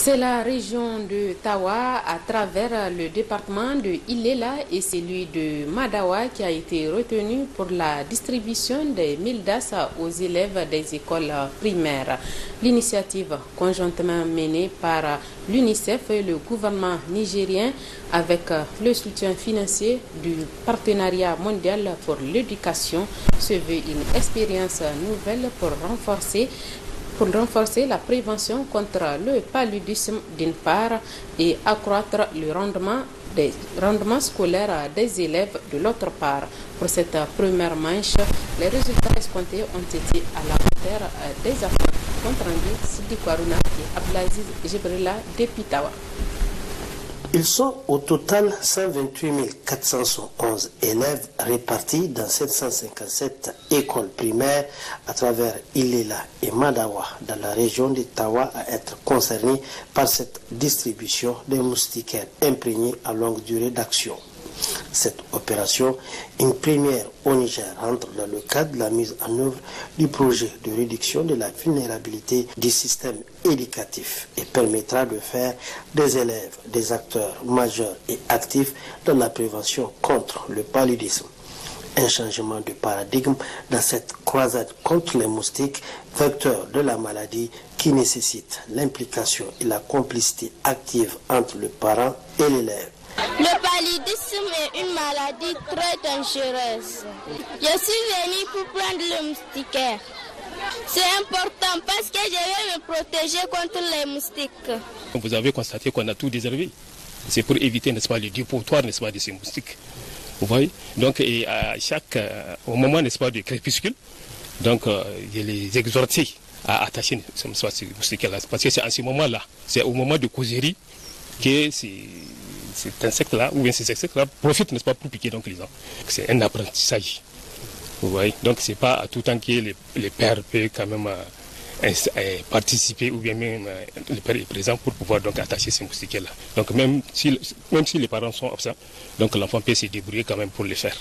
C'est la région de Tawa à travers le département de Ilela et celui de Madawa qui a été retenu pour la distribution des 1000 DAS aux élèves des écoles primaires. L'initiative conjointement menée par l'UNICEF et le gouvernement nigérien avec le soutien financier du partenariat mondial pour l'éducation se veut une expérience nouvelle pour renforcer la prévention contre le paludisme d'une part et accroître le rendement scolaire des élèves de l'autre part. Pour cette première manche, les résultats escomptés ont été à la hauteur des attentes. Compte rendu Sidi Kwaruna et Abdelaziz Jibrila depuis Tawa. Ils sont au total 128 411 élèves répartis dans 757 écoles primaires à travers Ilela et Madawa dans la région de Tawa à être concernés par cette distribution des moustiquaires imprégnés à longue durée d'action. Cette opération, une première au Niger, rentre dans le cadre de la mise en œuvre du projet de réduction de la vulnérabilité du système éducatif et permettra de faire des élèves des acteurs majeurs et actifs dans la prévention contre le paludisme. Un changement de paradigme dans cette croisade contre les moustiques, vecteurs de la maladie qui nécessite l'implication et la complicité active entre le parent et l'élève. Le paludisme est une maladie très dangereuse. Je suis venue pour prendre le moustiquaire. C'est important parce que je vais me protéger contre les moustiques. Vous avez constaté qu'on a tout déshervé. C'est pour éviter, n'est-ce pas, le dépotoir, n'est-ce pas, de ces moustiques. Vous voyez? Donc, et au moment, n'est-ce pas, du crépuscule, donc, je les exhortais à attacher ces moustiques-là. Parce que c'est à ce moment-là, c'est au moment de causerie que cet insecte-là, ou bien ces insectes-là, profitent, n'est-ce pas, pour piquer donc les enfants. C'est un apprentissage. Vous voyez? Donc, c'est pas à tout temps que les pères peuvent quand même participer, ou bien même le père est présent pour pouvoir donc attacher ces moustiquaires-là. Donc, même si les parents sont absents, donc l'enfant peut se débrouiller quand même pour le faire.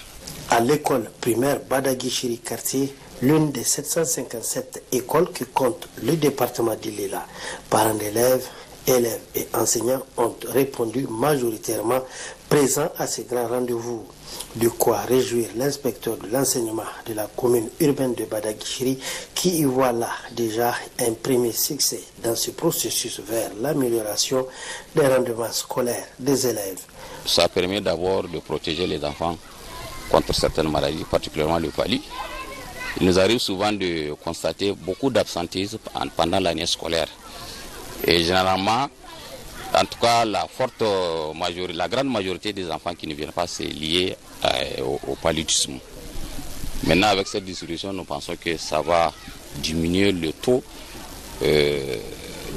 À l'école primaire Badagui quartier, l'une des 757 écoles qui compte le département d'Ilela, parents d'élèves, élèves et enseignants ont répondu majoritairement présents à ces grands rendez-vous. De quoi réjouir l'inspecteur de l'enseignement de la commune urbaine de Badagui qui y voit là déjà un premier succès dans ce processus vers l'amélioration des rendements scolaires des élèves. Ça permet d'abord de protéger les enfants contre certaines maladies, particulièrement le palud. Il nous arrive souvent de constater beaucoup d'absentéisme pendant l'année scolaire. Et généralement, en tout cas, la grande majorité des enfants qui ne viennent pas, c'est lié au paludisme. Maintenant, avec cette distribution, nous pensons que ça va diminuer le taux de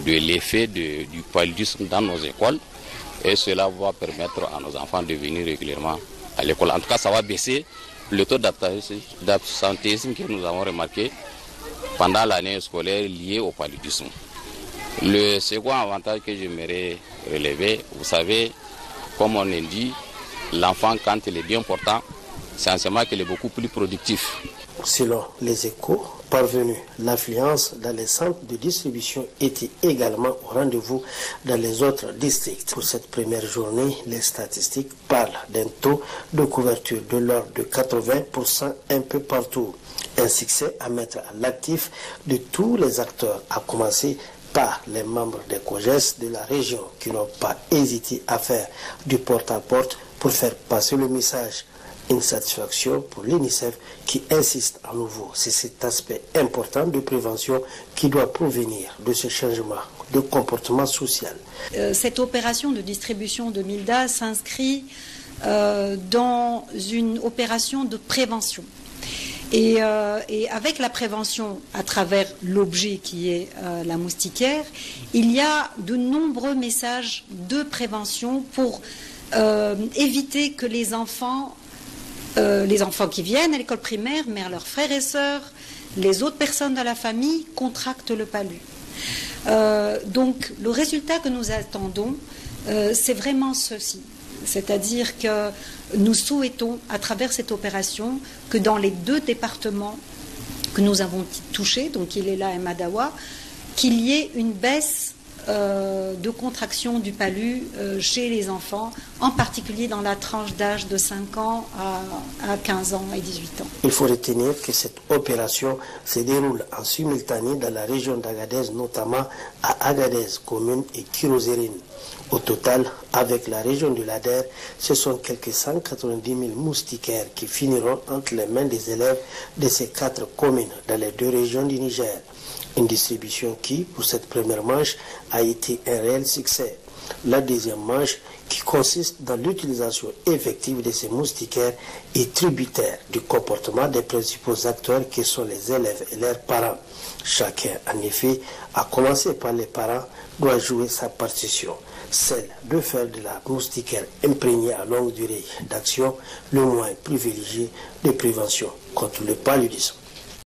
l'effet du paludisme dans nos écoles. Et cela va permettre à nos enfants de venir régulièrement à l'école. En tout cas, ça va baisser le taux d'absentéisme que nous avons remarqué pendant l'année scolaire lié au paludisme. Le second avantage que j'aimerais relever, vous savez, comme on l'a dit, l'enfant, quand il est bien portant, c'est enseignement qu'il est beaucoup plus productif. Selon les échos parvenus, l'affluence dans les centres de distribution était également au rendez-vous dans les autres districts. Pour cette première journée, les statistiques parlent d'un taux de couverture de l'ordre de 80% un peu partout. Un succès à mettre à l'actif de tous les acteurs, à commencer par les membres des COGES de la région qui n'ont pas hésité à faire du porte-à-porte pour faire passer le message. Une satisfaction pour l'UNICEF qui insiste à nouveau. C'est cet aspect important de prévention qui doit provenir de ce changement de comportement social. Cette opération de distribution de 1000 DAS s'inscrit dans une opération de prévention. Et avec la prévention à travers l'objet qui est la moustiquaire, il y a de nombreux messages de prévention pour éviter que les enfants qui viennent à l'école primaire, mais leurs frères et sœurs, les autres personnes de la famille, contractent le palud. Donc le résultat que nous attendons, c'est vraiment ceci. C'est-à-dire que nous souhaitons, à travers cette opération, que dans les deux départements que nous avons touchés, donc Ilela et Madawa, qu'il y ait une baisse de contraction du palu chez les enfants, en particulier dans la tranche d'âge de 5 ans à 15 ans et 18 ans. Il faut retenir que cette opération se déroule en simultané dans la région d'Agadez, notamment à Agadez, commune et Kirozérine. Au total, avec la région de l'Ader, ce sont quelques 190 000 moustiquaires qui finiront entre les mains des élèves de ces 4 communes dans les 2 régions du Niger. Une distribution qui, pour cette première manche, a été un réel succès. La deuxième manche, qui consiste dans l'utilisation effective de ces moustiquaires, est tributaire du comportement des principaux acteurs qui sont les élèves et leurs parents. Chacun, en effet, à commencer par les parents, doit jouer sa partition. Celle de faire de la moustiquaire imprégnée à longue durée d'action le moyen privilégié de prévention contre le paludisme.